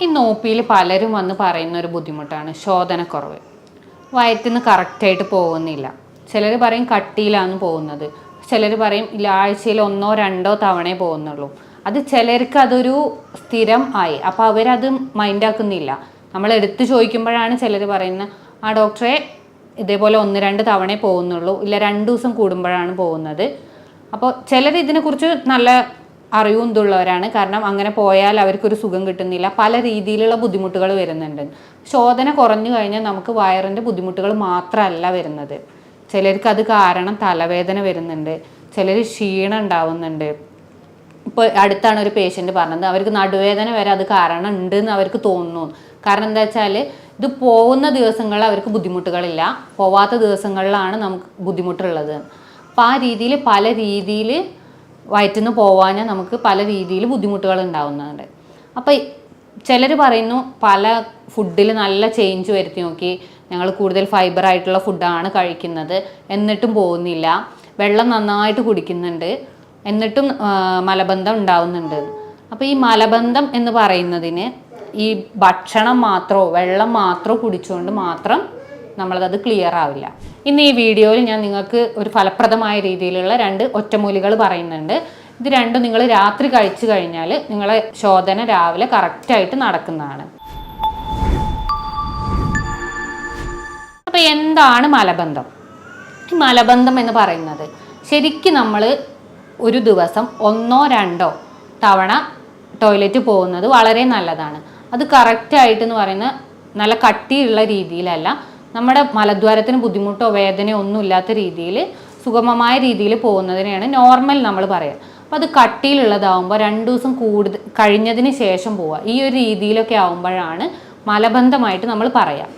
ഈ നോപ്പിയിൽ പലരും വന്ന് പറയുന്ന ഒരു ബുദ്ധിമുട്ടാണ് ശോധനക്കുറവ്. വയറ്റിന്ന് കറക്റ്റായിട്ട് പോകുന്നില്ല. ചിലർ പറയും കട്ടിയിലാണ് പോകുന്നത്, ചിലർ പറയും ആഴ്ചയിൽ 1-2 തവണ പോകുന്നുള്ളൂ. അത് ചിലർക്ക് അതൊരു സ്ഥിരം ആയി, അപ്പോൾ അവരത് മൈൻഡാക്കുന്നില്ല. നമ്മൾ എടുത്ത് ചോദിക്കുമ്പോഴാണ് ചിലർ പറയുന്നത്, ആ ഡോക്ടറെ ഇതേപോലെ 1-2 തവണ പോകുന്നുള്ളൂ, ഇല്ല 2 ദിവസം കൂടുമ്പോഴാണ് പോകുന്നത്. അപ്പോൾ ചിലർ ഇതിനെക്കുറിച്ച് നല്ല അറിവും ഇതുള്ളവരാണ്. കാരണം അങ്ങനെ പോയാൽ അവർക്കൊരു സുഖം കിട്ടുന്നില്ല, പല രീതിയിലുള്ള ബുദ്ധിമുട്ടുകൾ വരുന്നുണ്ട്. ശോധന കുറഞ്ഞു കഴിഞ്ഞാൽ നമുക്ക് വയറിൻ്റെ ബുദ്ധിമുട്ടുകൾ മാത്രമല്ല വരുന്നത്. ചിലർക്ക് അത് കാരണം തലവേദന വരുന്നുണ്ട്, ചിലർ ക്ഷീണം ഉണ്ടാവുന്നുണ്ട്. ഇപ്പോൾ അടുത്താണ് ഒരു പേഷ്യൻ്റ് പറഞ്ഞത്, അവർക്ക് നടുവേദന വരെ അത് കാരണം ഉണ്ടെന്ന് അവർക്ക് തോന്നുന്നു. കാരണം എന്താ വെച്ചാൽ ഇത് പോകുന്ന ദിവസങ്ങളിൽ അവർക്ക് ബുദ്ധിമുട്ടുകളില്ല, പോവാത്ത ദിവസങ്ങളിലാണ് നമുക്ക് ബുദ്ധിമുട്ടുള്ളത്. അപ്പോൾ ആ രീതിയിൽ പല രീതിയിൽ വയറ്റിന്ന് പോവാൻ നമുക്ക് പല രീതിയിൽ ബുദ്ധിമുട്ടുകൾ ഉണ്ടാവുന്നുണ്ട്. അപ്പോൾ ചിലർ പറയുന്നു പല ഫുഡിൽ നല്ല ചേഞ്ച് വരുത്തി നോക്കി, ഞങ്ങൾ കൂടുതൽ ഫൈബർ ആയിട്ടുള്ള ഫുഡാണ് കഴിക്കുന്നത്, എന്നിട്ടും പോകുന്നില്ല. വെള്ളം നന്നായിട്ട് കുടിക്കുന്നുണ്ട്, എന്നിട്ടും മലബന്ധം ഉണ്ടാവുന്നുണ്ട്. അപ്പോൾ ഈ മലബന്ധം എന്ന് പറയുന്നതിന് ഈ ഭക്ഷണം മാത്രമോ വെള്ളം മാത്രമോ കുടിച്ചുകൊണ്ട് മാത്രം നമ്മളത് ക്ലിയർ ആവില്ല. ഇന്ന് ഈ വീഡിയോയിൽ ഞാൻ നിങ്ങൾക്ക് ഒരു ഫലപ്രദമായ രീതിയിലുള്ള 2 ഒറ്റമൂലികൾ പറയുന്നുണ്ട്. ഇത് രണ്ടും നിങ്ങൾ രാത്രി കഴിച്ചു കഴിഞ്ഞാൽ നിങ്ങളെ ശോധന രാവിലെ കറക്റ്റായിട്ട് നടക്കുന്നതാണ്. അപ്പോൾ എന്താണ് മലബന്ധം? ഈ മലബന്ധം എന്ന് പറയുന്നത് ശരിക്കും നമ്മൾ ഒരു ദിവസം 1-2 തവണ ടോയ്ലറ്റ് പോകുന്നത് വളരെ നല്ലതാണ്. അത് കറക്റ്റായിട്ട് എന്ന് പറയുന്ന നല്ല കട്ടിയുള്ള രീതിയിലല്ല, നമ്മുടെ മലദ്വാരത്തിന് ബുദ്ധിമുട്ടോ വേദനയോ ഒന്നും ഇല്ലാത്ത രീതിയിൽ സുഗമമായ രീതിയിൽ പോകുന്നതിനെയാണ് നോർമൽ നമ്മൾ പറയുക. അപ്പോൾ അത് കട്ടിയിലുള്ളതാവുമ്പോൾ 2 ദിവസം കൂടുതൽ കഴിഞ്ഞതിന് ശേഷം പോവുക, ഈ ഒരു രീതിയിലൊക്കെ ആവുമ്പോഴാണ് മലബന്ധമായിട്ട് നമ്മൾ പറയാം.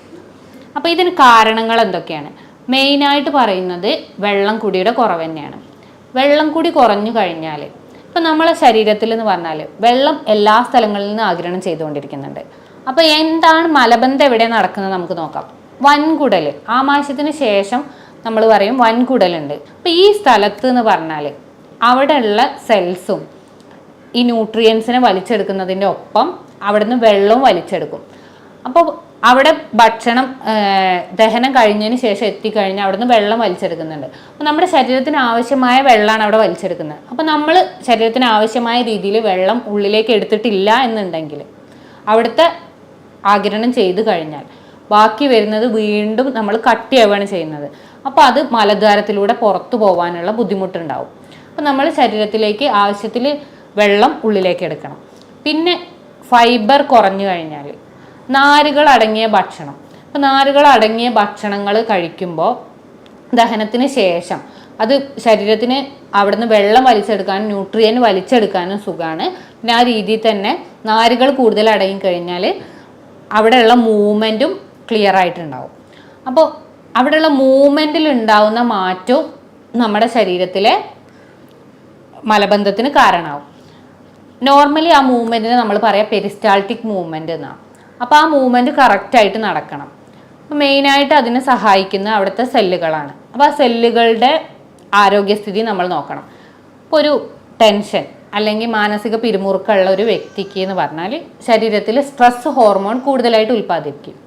അപ്പോൾ ഇതിന് കാരണങ്ങൾ എന്തൊക്കെയാണ്? മെയിനായിട്ട് പറയുന്നത് വെള്ളം കുടിയുടെ കുറവ് തന്നെയാണ്. വെള്ളം കുടി കുറഞ്ഞു കഴിഞ്ഞാൽ ഇപ്പം നമ്മളെ ശരീരത്തിൽ എന്ന് പറഞ്ഞാൽ വെള്ളം എല്ലാ സ്ഥലങ്ങളിൽ നിന്നും ആഗിരണം ചെയ്തുകൊണ്ടിരിക്കുന്നുണ്ട്. അപ്പോൾ എന്താണ് മലബന്ധം എവിടെ നടക്കുന്നത് നമുക്ക് നോക്കാം. വൻകുടൽ, ആമാശയത്തിന് ശേഷം നമ്മൾ പറയും വൻകുടലുണ്ട്. അപ്പോൾ ഈ സ്ഥലത്ത് എന്ന് പറഞ്ഞാൽ അവിടെയുള്ള സെൽസും ഈ ന്യൂട്രിയൻസിനെ വലിച്ചെടുക്കുന്നതിൻ്റെ ഒപ്പം അവിടുന്ന് വെള്ളവും വലിച്ചെടുക്കും. അപ്പോൾ അവിടെ ഭക്ഷണം ദഹനം കഴിഞ്ഞതിന് ശേഷം എത്തിക്കഴിഞ്ഞാൽ അവിടുന്ന് വെള്ളം വലിച്ചെടുക്കുന്നുണ്ട്. അപ്പോൾ നമ്മുടെ ശരീരത്തിന് ആവശ്യമായ വെള്ളമാണ് അവിടെ വലിച്ചെടുക്കുന്നത്. അപ്പോൾ നമ്മൾ ശരീരത്തിന് ആവശ്യമായ രീതിയിൽ വെള്ളം ഉള്ളിലേക്ക് എടുത്തിട്ടില്ല എന്നുണ്ടെങ്കിൽ അവിടുത്തെ ആഗിരണം ചെയ്ത് കഴിഞ്ഞാൽ ബാക്കി വരുന്നത് വീണ്ടും നമ്മൾ കട്ടിയാവുകയാണ് ചെയ്യുന്നത്. അപ്പോൾ അത് മലദ്വാരത്തിലൂടെ പുറത്തു പോകാനുള്ള ബുദ്ധിമുട്ടുണ്ടാവും. അപ്പോൾ നമ്മൾ ശരീരത്തിലേക്ക് ആവശ്യത്തിൽ വെള്ളം ഉള്ളിലേക്ക് എടുക്കണം. പിന്നെ ഫൈബർ കുറഞ്ഞു കഴിഞ്ഞാൽ നാരുകൾ അടങ്ങിയ ഭക്ഷണം, അപ്പോൾ നാരുകൾ അടങ്ങിയ ഭക്ഷണങ്ങൾ കഴിക്കുമ്പോൾ ദഹനത്തിന് ശേഷം അത് ശരീരത്തിന് അവിടുന്ന് വെള്ളം വലിച്ചെടുക്കാനും ന്യൂട്രിയൻ വലിച്ചെടുക്കാനും സുഖമാണ്. പിന്നെ ആ രീതിയിൽ തന്നെ നാരുകൾ കൂടുതൽ അടങ്ങിക്കഴിഞ്ഞാൽ അവിടെയുള്ള മൂവ്മെൻറ്റും ക്ലിയർ ആയിട്ടുണ്ടാവും. അപ്പോൾ അവിടെയുള്ള മൂവ്മെൻറ്റിൽ ഉണ്ടാവുന്ന മാറ്റവും നമ്മുടെ ശരീരത്തിലെ മലബന്ധത്തിന് കാരണമാവും. നോർമലി ആ മൂവ്മെൻറ്റിനെ നമ്മൾ പറയാം പെരിസ്റ്റാൾട്ടിക് മൂവ്മെൻറ്റ് എന്നാണ്. അപ്പോൾ ആ മൂവ്മെൻറ്റ് കറക്റ്റായിട്ട് നടക്കണം. അപ്പോൾ മെയിനായിട്ട് അതിനെ സഹായിക്കുന്ന അവിടുത്തെ സെല്ലുകളാണ്. അപ്പോൾ ആ സെല്ലുകളുടെ ആരോഗ്യസ്ഥിതി നമ്മൾ നോക്കണം. ഇപ്പോൾ ഒരു ടെൻഷൻ അല്ലെങ്കിൽ മാനസിക പിരിമുറുക്കമുള്ള ഒരു വ്യക്തിക്ക് എന്ന് പറഞ്ഞാൽ ശരീരത്തിൽ സ്ട്രെസ് ഹോർമോൺ കൂടുതലായിട്ട് ഉൽപ്പാദിപ്പിക്കും.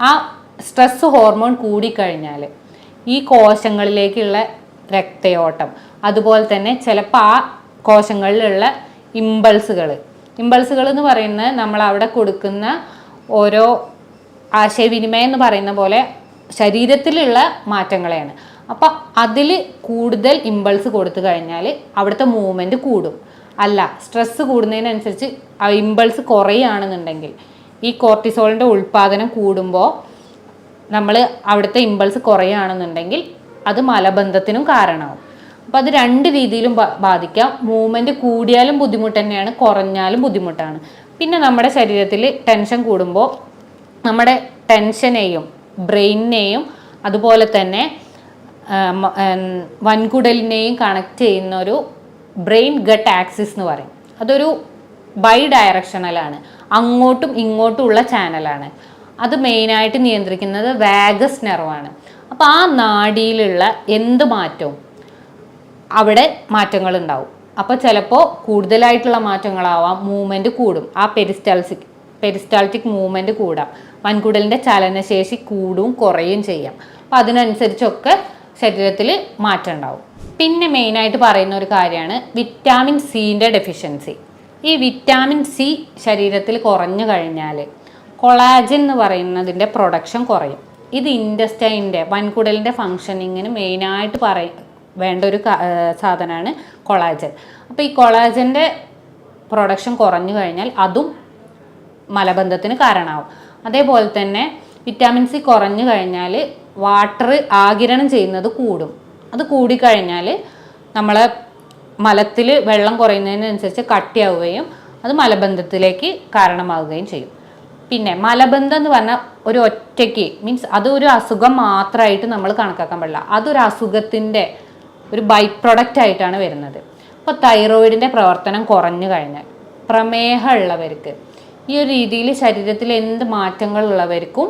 ആ സ്ട്രെസ് ഹോർമോൺ കൂടിക്കഴിഞ്ഞാൽ ഈ കോശങ്ങളിലേക്കുള്ള രക്തയോട്ടം, അതുപോലെ തന്നെ ചിലപ്പോൾ ആ കോശങ്ങളിലുള്ള ഇമ്പൾസുകൾ എന്ന് പറയുന്നത് നമ്മൾ അവിടെ കൊടുക്കുന്ന ഓരോ ആശയവിനിമയം എന്ന് പറയുന്ന പോലെ ശരീരത്തിലുള്ള മാറ്റങ്ങളെയാണ്. അപ്പം അതിൽ കൂടുതൽ ഇമ്പൾസ് കൊടുത്തു കഴിഞ്ഞാൽ അവിടുത്തെ മൂവ്മെൻറ്റ് കൂടും. അല്ല, സ്ട്രെസ്സ് കൂടുന്നതിനനുസരിച്ച് ആ ഇമ്പൾസ് കുറയുകയാണെന്നുണ്ടെങ്കിൽ ഈ കോർട്ടിസോളിൻ്റെ ഉൽപ്പാദനം കൂടുമ്പോൾ നമ്മൾ അവിടുത്തെ ഇമ്പൾസ് കുറയുകയാണെന്നുണ്ടെങ്കിൽ അത് മലബന്ധത്തിനും കാരണമാവും. അപ്പോൾ അത് 2 രീതിയിലും ബാധിക്കാം. മൂവ്മെൻറ്റ് കൂടിയാലും ബുദ്ധിമുട്ട് തന്നെയാണ്, കുറഞ്ഞാലും ബുദ്ധിമുട്ടാണ്. പിന്നെ നമ്മുടെ ശരീരത്തിൽ ടെൻഷൻ കൂടുമ്പോൾ നമ്മുടെ ടെൻഷനെയും ബ്രെയിനിനെയും അതുപോലെ തന്നെ വൻകുടലിനെയും കണക്ട് ചെയ്യുന്ന ഒരു ബ്രെയിൻ ഗട്ട് ആക്സിസ് എന്ന് പറയും. അതൊരു ബൈ ഡയറക്ഷണലാണ്, അങ്ങോട്ടും ഇങ്ങോട്ടും ഉള്ള ചാനലാണ്. അത് മെയിനായിട്ട് നിയന്ത്രിക്കുന്നത് വാഗസ് നെർവാണ്. അപ്പോൾ ആ നാഡിയിലുള്ള എന്ത് മാറ്റവും അവിടെ മാറ്റങ്ങൾ ഉണ്ടാവും. അപ്പോൾ ചിലപ്പോൾ കൂടുതലായിട്ടുള്ള മാറ്റങ്ങളാവാം, മൂവ്മെൻറ്റ് കൂടും, ആ പെരിസ്റ്റാൾട്ടിക് മൂവ്മെൻറ്റ് കൂടാം, വൻകുടലിൻ്റെ ചലനശേഷി കൂടും കുറയും ചെയ്യാം. അപ്പം അതിനനുസരിച്ചൊക്കെ ശരീരത്തിൽ മാറ്റം ഉണ്ടാവും. പിന്നെ മെയിനായിട്ട് പറയുന്ന ഒരു കാര്യമാണ് വിറ്റാമിൻ സിൻ്റെ ഡെഫിഷ്യൻസി. ഈ വിറ്റാമിൻ സി ശരീരത്തിൽ കുറഞ്ഞു കഴിഞ്ഞാൽ കൊളാജൻ എന്ന് പറയുന്നതിൻ്റെ പ്രൊഡക്ഷൻ കുറയും. ഇത് ഇൻറ്റസ്റ്റൈൻ്റെ വൻകുടലിൻ്റെ ഫങ്ഷനിങ്ങിന് മെയിനായിട്ട് വേണ്ട ഒരു സാധനമാണ് കൊളാജൻ. അപ്പോൾ ഈ കൊളാജൻ്റെ പ്രൊഡക്ഷൻ കുറഞ്ഞു കഴിഞ്ഞാൽ അതും മലബന്ധത്തിന് കാരണമാവും. അതേപോലെ തന്നെ വിറ്റാമിൻ സി കുറഞ്ഞു കഴിഞ്ഞാൽ വാട്ടർ ആഗിരണം ചെയ്യുന്നത് കൂടും. അത് കൂടിക്കഴിഞ്ഞാൽ നമ്മളെ മലത്തിൽ വെള്ളം കുറയുന്നതിനനുസരിച്ച് കട്ടിയാവുകയും അത് മലബന്ധത്തിലേക്ക് കാരണമാവുകയും ചെയ്യും. പിന്നെ മലബന്ധം എന്ന് പറഞ്ഞാൽ ഒരു ഒറ്റയ്ക്ക് മീൻസ് അത് ഒരു അസുഖം മാത്രമായിട്ട് നമ്മൾ കണക്കാക്കാൻ പാടില്ല. അതൊരു അസുഖത്തിൻ്റെ ഒരു ബൈ പ്രൊഡക്റ്റ് ആയിട്ടാണ് വരുന്നത്. ഇപ്പോൾ തൈറോയിഡിൻ്റെ പ്രവർത്തനം കുറഞ്ഞു കഴിഞ്ഞാൽ പ്രമേഹം ഉള്ളവർക്ക് ഈ ഒരു രീതിയിൽ ശരീരത്തിൽ എന്ത് മാറ്റങ്ങളുള്ളവർക്കും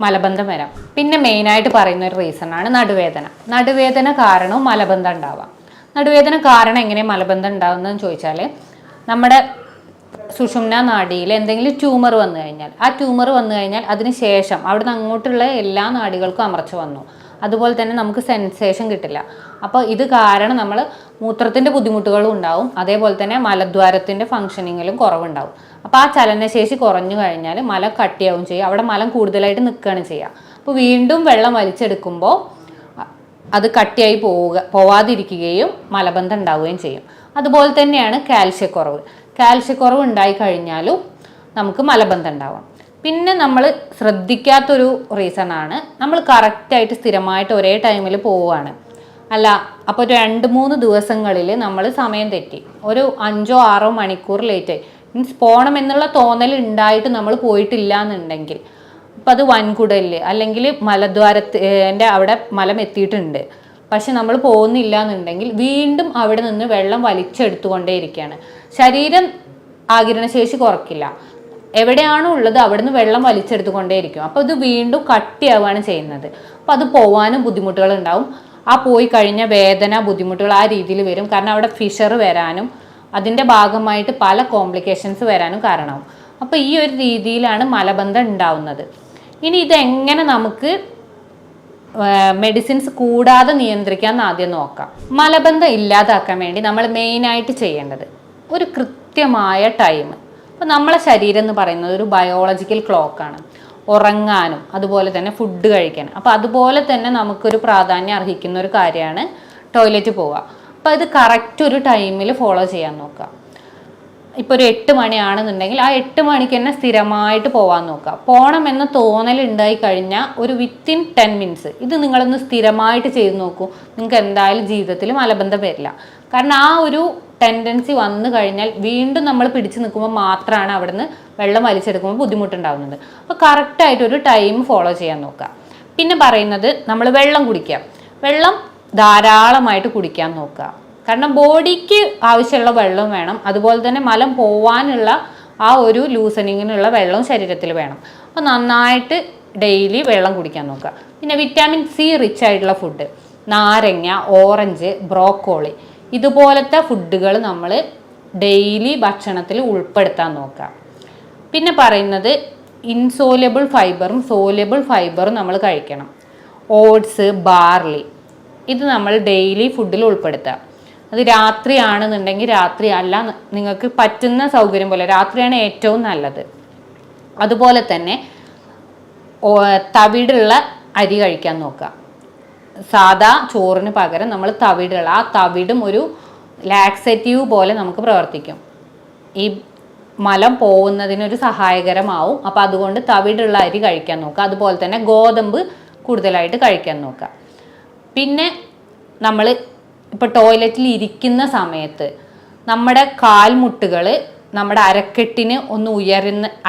മലബന്ധം വരാം. പിന്നെ മെയിനായിട്ട് പറയുന്ന ഒരു റീസണാണ് നടുവേദന. നടുവേദന കാരണവും മലബന്ധം ഉണ്ടാവാം. നടുവേദന കാരണം എങ്ങനെ മലബന്ധം ഉണ്ടാകുന്നതെന്ന് ചോദിച്ചാൽ നമ്മുടെ സുഷുമ്ന നാഡിയിൽ എന്തെങ്കിലും ട്യൂമർ വന്നു കഴിഞ്ഞാൽ ആ ട്യൂമർ വന്നു കഴിഞ്ഞാൽ അതിന് ശേഷം അവിടുന്ന് അങ്ങോട്ടുള്ള എല്ലാ നാഡികൾക്കും അമർച്ച വന്നു. അതുപോലെ തന്നെ നമുക്ക് സെൻസേഷൻ കിട്ടില്ല. അപ്പോൾ ഇത് കാരണം നമ്മൾ മൂത്രത്തിൻ്റെ ബുദ്ധിമുട്ടുകളും ഉണ്ടാവും. അതേപോലെ തന്നെ മലദ്വാരത്തിൻ്റെ ഫങ്ഷനിങ്ങിലും കുറവുണ്ടാവും. അപ്പോൾ ആ ചലനശേഷി കുറഞ്ഞു കഴിഞ്ഞാൽ മലം കട്ടിയാവും ചെയ്യും. അവിടെ മലം കൂടുതലായിട്ട് നിൽക്കുകയാണ് ചെയ്യുക. അപ്പോൾ വീണ്ടും വെള്ളം വലിച്ചെടുക്കുമ്പോൾ അത് കട്ടിയായി പോവാതിരിക്കുകയും മലബന്ധം ഉണ്ടാവുകയും ചെയ്യും. അതുപോലെ തന്നെയാണ് കാൽഷ്യക്കുറവ്. കാൽഷ്യക്കുറവ് ഉണ്ടായി കഴിഞ്ഞാലും നമുക്ക് മലബന്ധം ഉണ്ടാവാം. പിന്നെ നമ്മൾ ശ്രദ്ധിക്കാത്തൊരു റീസണാണ് നമ്മൾ കറക്റ്റായിട്ട് സ്ഥിരമായിട്ട് ഒരേ ടൈമിൽ പോവുകയാണ്. അല്ല, അപ്പോൾ ഒരു 2-3 ദിവസങ്ങളിൽ നമ്മൾ സമയം തെറ്റി ഒരു 5-6 മണിക്കൂർ ലേറ്റായി മീൻസ് പോകണം എന്നുള്ള തോന്നൽ ഉണ്ടായിട്ട് നമ്മൾ പോയിട്ടില്ല എന്നുണ്ടെങ്കിൽ അപ്പം അത് വൻകുടലിൽ അല്ലെങ്കിൽ മലദ്വാരത്തിൻ്റെ അവിടെ മലം എത്തിയിട്ടുണ്ട്, പക്ഷെ നമ്മൾ പോകുന്നില്ല എന്നുണ്ടെങ്കിൽ വീണ്ടും അവിടെ നിന്ന് വെള്ളം വലിച്ചെടുത്തുകൊണ്ടേയിരിക്കുകയാണ്. ശരീരം ആഗിരണശേഷി കുറയ്ക്കില്ല, എവിടെയാണോ ഉള്ളത് അവിടുന്ന് വെള്ളം വലിച്ചെടുത്തുകൊണ്ടേയിരിക്കും. അപ്പോൾ ഇത് വീണ്ടും കട്ടിയാവുകയാണ് ചെയ്യുന്നത്. അപ്പോൾ അത് പോകാനും ബുദ്ധിമുട്ടുകൾ ഉണ്ടാവും. ആ പോയി കഴിഞ്ഞ വേദന ബുദ്ധിമുട്ടുകൾ ആ രീതിയിൽ വരും. കാരണം അവിടെ ഫിഷർ വരാനും അതിൻ്റെ ഭാഗമായിട്ട് പല കോംപ്ലിക്കേഷൻസ് വരാനും കാരണമാവും. അപ്പോൾ ഈ ഒരു രീതിയിലാണ് മലബന്ധം ഉണ്ടാവുന്നത്. ഇനി ഇതെങ്ങനെ നമുക്ക് മെഡിസിൻസ് കൂടാതെ നിയന്ത്രിക്കാമെന്ന് ആദ്യം നോക്കാം. മലബന്ധം ഇല്ലാതാക്കാൻ വേണ്ടി നമ്മൾ മെയിനായിട്ട് ചെയ്യേണ്ടത് ഒരു കൃത്യമായ ടൈം. അപ്പോൾ നമ്മളെ ശരീരം എന്ന് പറയുന്നത് ഒരു ബയോളജിക്കൽ ക്ലോക്കാണ്. ഉറങ്ങാനും അതുപോലെ തന്നെ ഫുഡ് കഴിക്കാനും. അപ്പോൾ അതുപോലെ തന്നെ നമുക്കൊരു പ്രാധാന്യം അർഹിക്കുന്ന ഒരു കാര്യമാണ് ടോയ്ലറ്റ് പോവുക. അപ്പോൾ ഇത് കറക്റ്റ് ഒരു ടൈമിൽ ഫോളോ ചെയ്യാൻ നോക്കുക. ഇപ്പോൾ ഒരു 8 മണിയാണെന്നുണ്ടെങ്കിൽ ആ 8 മണിക്ക് തന്നെ സ്ഥിരമായിട്ട് പോകാൻ നോക്കുക. പോകണമെന്ന് തോന്നലുണ്ടായി കഴിഞ്ഞാൽ ഒരു വിത്തിൻ 10 മിനിറ്റ്സ് ഇത് നിങ്ങളൊന്ന് സ്ഥിരമായിട്ട് ചെയ്ത് നോക്കൂ. നിങ്ങൾക്ക് എന്തായാലും ജീവിതത്തിൽ മലബന്ധം വരില്ല. കാരണം ആ ഒരു ടെൻഡൻസി വന്നു കഴിഞ്ഞാൽ വീണ്ടും നമ്മൾ പിടിച്ചു നിൽക്കുമ്പോൾ മാത്രമാണ് അവിടുന്ന് വെള്ളം വലിച്ചെടുക്കുമ്പോൾ ബുദ്ധിമുട്ടുണ്ടാകുന്നത്. അപ്പോൾ കറക്റ്റായിട്ട് ഒരു ടൈം ഫോളോ ചെയ്യാൻ നോക്കുക. പിന്നെ പറയുന്നത് നമ്മൾ വെള്ളം കുടിക്കുക. വെള്ളം ധാരാളമായിട്ട് കുടിക്കാൻ നോക്കുക. കാരണം ബോഡിക്ക് ആവശ്യമുള്ള വെള്ളം വേണം, അതുപോലെ തന്നെ മലം പോവാനുള്ള ആ ഒരു ലൂസനിങ്ങിനുള്ള വെള്ളവും ശരീരത്തിൽ വേണം. അപ്പോൾ നന്നായിട്ട് ഡെയിലി വെള്ളം കുടിക്കാൻ നോക്കുക. പിന്നെ വിറ്റാമിൻ സി റിച്ച് ആയിട്ടുള്ള ഫുഡ്, നാരങ്ങ, ഓറഞ്ച്, ബ്രോക്കോളി ഇതുപോലത്തെ ഫുഡുകൾ നമ്മൾ ഡെയിലി ഭക്ഷണത്തിൽ ഉൾപ്പെടുത്താൻ നോക്കുക. പിന്നെ പറയുന്നത് ഇൻസോലബിൾ ഫൈബറും സോലബിൾ ഫൈബറും നമ്മൾ കഴിക്കണം. ഓട്സ്, ബാർലി ഇത് നമ്മൾ ഡെയിലി ഫുഡിൽ ഉൾപ്പെടുത്തുക. അത് രാത്രിയാണെന്നുണ്ടെങ്കിൽ രാത്രി അല്ല, നിങ്ങൾക്ക് പറ്റുന്ന സൗകര്യം പോലെ രാത്രിയാണ് ഏറ്റവും നല്ലത്. അതുപോലെ തന്നെ തവിടുള്ള അരി കഴിക്കാൻ നോക്കുക. സാധാ ചോറിന് പകരം നമ്മൾ തവിടുള്ള ആ തവിടും ഒരു ലാക്സേറ്റീവ് പോലെ നമുക്ക് പ്രവർത്തിക്കും. ഈ മലം പോകുന്നതിനൊരു സഹായകരമാവും. അപ്പോൾ അതുകൊണ്ട് തവിടുള്ള അരി കഴിക്കാൻ നോക്കുക. അതുപോലെ തന്നെ ഗോതമ്പ് കൂടുതലായിട്ട് കഴിക്കാൻ നോക്കുക. പിന്നെ നമ്മൾ ഇപ്പോൾ ടോയ്ലറ്റിൽ ഇരിക്കുന്ന സമയത്ത് നമ്മുടെ കാൽമുട്ടുകൾ നമ്മുടെ അരക്കെട്ടിന് ഒന്ന്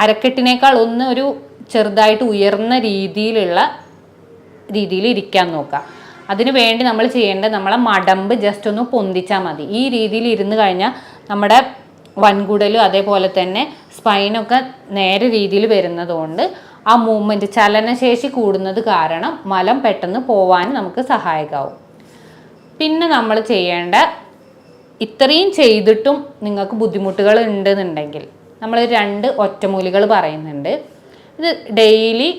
അരക്കെട്ടിനേക്കാൾ ഒന്ന് ഒരു ചെറുതായിട്ട് ഉയർന്ന രീതിയിൽ ഇരിക്കാൻ നോക്കുക. അതിനു വേണ്ടി നമ്മൾ ചെയ്യേണ്ടത് നമ്മളെ മടമ്പ് ജസ്റ്റ് ഒന്ന് പൊന്തിച്ചാൽ മതി. ഈ രീതിയിൽ ഇരുന്ന് കഴിഞ്ഞാൽ നമ്മുടെ വൻകുടലും അതേപോലെ തന്നെ സ്പൈനൊക്കെ നേരെ രീതിയിൽ വരുന്നതുകൊണ്ട് ആ മൂവ്മെൻറ്റ് ചലനശേഷി കൂടുന്നത് കാരണം മലം പെട്ടെന്ന് പോവാൻ നമുക്ക് സഹായകമാവും. പിന്നെ നമ്മൾ ചെയ്യേണ്ട ഇത്രയും ചെയ്തിട്ടും നിങ്ങൾക്ക് ബുദ്ധിമുട്ടുകൾ ഉണ്ടെന്നുണ്ടെങ്കിൽ നമ്മൾ 2 ഒറ്റമൂലികൾ പറയുന്നുണ്ട്. ഇത് ഡെയിലി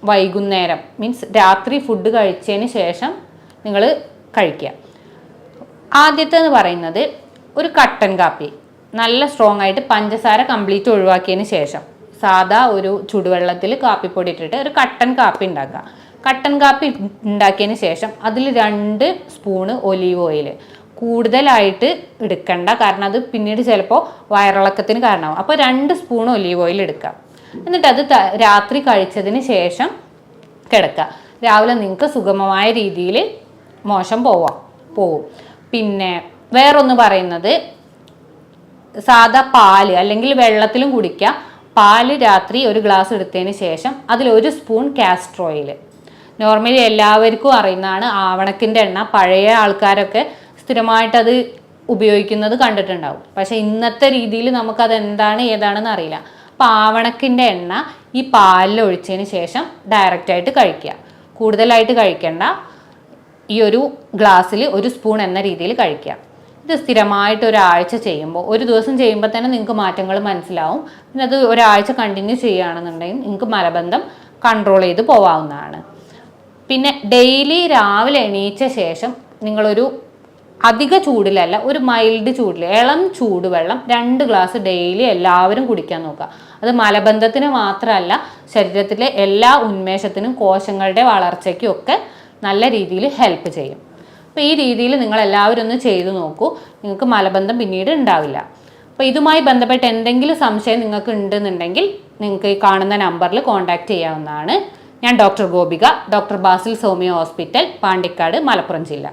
വൈകുന്നേരം മീൻസ് രാത്രി ഫുഡ് കഴിച്ചതിന് ശേഷം നിങ്ങൾ കഴിക്കുക. ആദ്യത്തേന്ന് പറയുന്നത് ഒരു കട്ടൻ കാപ്പി, നല്ല സ്ട്രോങ് ആയിട്ട് പഞ്ചസാര കംപ്ലീറ്റ് ഒഴിവാക്കിയതിന് ശേഷം സാധാ ഒരു ചുടുവെള്ളത്തിൽ കാപ്പിപ്പൊടി ഇട്ടിട്ട് ഒരു കട്ടൻ കാപ്പി ഉണ്ടാക്കുക. കട്ടൻ കാപ്പി ഉണ്ടാക്കിയതിന് ശേഷം അതിൽ 2 സ്പൂണ് ഒലീവ് ഓയിൽ, കൂടുതലായിട്ട് എടുക്കണ്ട, കാരണം അത് പിന്നീട് ചിലപ്പോൾ വയറിളക്കത്തിന് കാരണമാവും. അപ്പോൾ 2 സ്പൂൺ ഒലീവ് ഓയിൽ എടുക്കുക. എന്നിട്ട് അത് രാത്രി കഴിച്ചതിന് ശേഷം കിടക്കുക. രാവിലെ നിങ്ങൾക്ക് സുഗമമായ രീതിയിൽ മോശം പോവും. പിന്നെ വേറൊന്ന് പറയുന്നത്, സാധാ പാല് അല്ലെങ്കിൽ വെള്ളത്തിലും കുടിക്കുക. പാല് രാത്രി ഒരു ഗ്ലാസ് എടുത്തതിന് ശേഷം അതിൽ 1 സ്പൂൺ കാസ്റ്റർ ഓയിൽ. നോർമലി എല്ലാവർക്കും അറിയുന്നതാണ് ആവണക്കിൻ്റെ എണ്ണ. പഴയ ആൾക്കാരൊക്കെ സ്ഥിരമായിട്ട് അത് ഉപയോഗിക്കുന്നത് കണ്ടിട്ടുണ്ടാവും. പക്ഷേ ഇന്നത്തെ രീതിയിൽ നമുക്കത് എന്താണ് ഏതാണെന്ന് അറിയില്ല. അപ്പോൾ ആവണക്കിൻ്റെ എണ്ണ ഈ പാലിൽ ഒഴിച്ചതിന് ശേഷം ഡയറക്റ്റായിട്ട് കഴിക്കുക. കൂടുതലായിട്ട് കഴിക്കേണ്ട. ഈ ഒരു ഗ്ലാസ്സിൽ 1 സ്പൂൺ എന്ന രീതിയിൽ കഴിക്കുക. ഇത് സ്ഥിരമായിട്ട് ഒരാഴ്ച ചെയ്യുമ്പോൾ, ഒരു ദിവസം ചെയ്യുമ്പോൾ തന്നെ നിങ്ങൾക്ക് മാറ്റങ്ങൾ മനസ്സിലാവും. പിന്നെ അത് ഒരാഴ്ച കണ്ടിന്യൂ ചെയ്യുകയാണെന്നുണ്ടെങ്കിൽ നിങ്ങൾക്ക് മലബന്ധം കൺട്രോൾ ചെയ്ത് പോവാവുന്നതാണ്. പിന്നെ ഡെയിലി രാവിലെ എണീച്ച ശേഷം നിങ്ങളൊരു അധിക ചൂടിലല്ല, ഒരു മൈൽഡ് ചൂടിൽ ഇളം ചൂടുവെള്ളം 2 ഗ്ലാസ് ഡെയിലി എല്ലാവരും കുടിക്കാൻ നോക്കുക. അത് മലബന്ധത്തിന് മാത്രമല്ല, ശരീരത്തിലെ എല്ലാ ഉന്മേഷത്തിനും കോശങ്ങളുടെ വളർച്ചയ്ക്കും ഒക്കെ നല്ല രീതിയിൽ ഹെൽപ്പ് ചെയ്യും. അപ്പോൾ ഈ രീതിയിൽ നിങ്ങൾ എല്ലാവരും ഒന്ന് ചെയ്തു നോക്കൂ. നിങ്ങൾക്ക് മലബന്ധം പിന്നീട് ഉണ്ടാവില്ല. അപ്പോൾ ഇതുമായി ബന്ധപ്പെട്ട് എന്തെങ്കിലും സംശയം നിങ്ങൾക്ക് ഉണ്ടെന്നുണ്ടെങ്കിൽ നിങ്ങൾക്ക് ഈ കാണുന്ന നമ്പറിൽ കോൺടാക്റ്റ് ചെയ്യാവുന്നതാണ്. ഞാൻ doctor Gopika, doctor Basil Soumya hospital, Pandikkad, Malappuram ജില്ല.